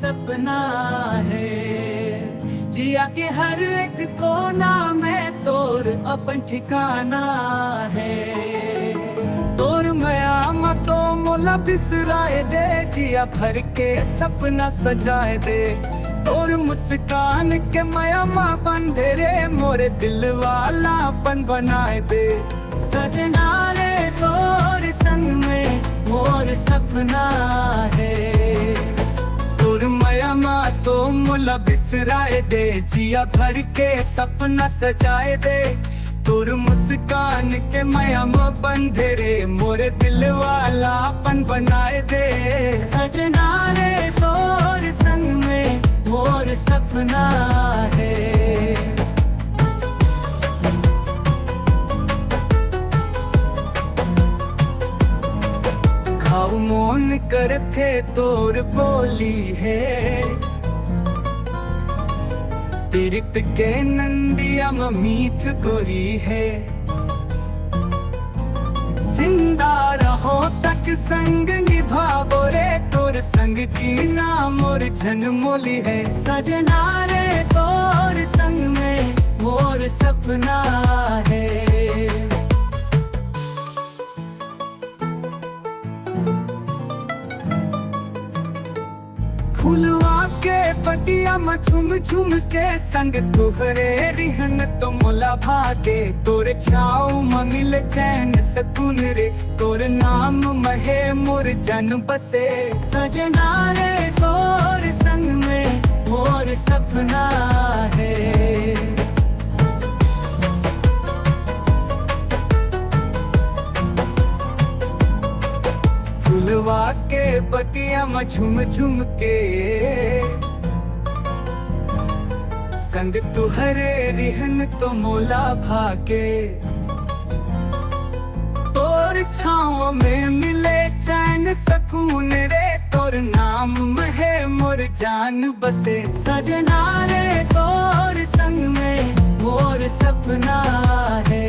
सपना है। जिया के हर एक कोना में तोर अपन ठिकाना है। तोर माया तो मोला बिसराए दे, जिया भर के सपना सजाए दे। तोर मुस्कान के माया बंधे रे, मोरे दिल वाला अपन बनाए दे। सजना रे तोर संग में मोर सपना है। तोर माया तो मोला बिसराए दे, जिया भर के सपना सजाए दे। तोर मुस्कान के माया बंधे रे, मोरे दिल वाला अपन बनाए दे। सजना रे तोर संग में मोर सपना है। खाऊ मोन करथे तोर बोली है। तिरत के नंदिया मीठ गोरी है। जिंदा रहो तक संग निभावो रे, तोर संग जीना मोर जन्मोली है। सजना रे तोर संग में मोर सपना है। फुलवा के पतिया झुम झुम के संग तुहरे रिहन तो मोला भागे। तोर छाऊ मिल चैन सकून रे, तोर नाम महे मोर जन बसे। सजना रे तोर संग में मोर सपना है। फुलवा के बतिया झुम झुम के संग तुहरे रिहन तो मोला भागे। तोर छाँव में मिले चैन सकून रे, तोर नाम महे मोर जान बसे। सजना रे तोर संग में मोर सपना है।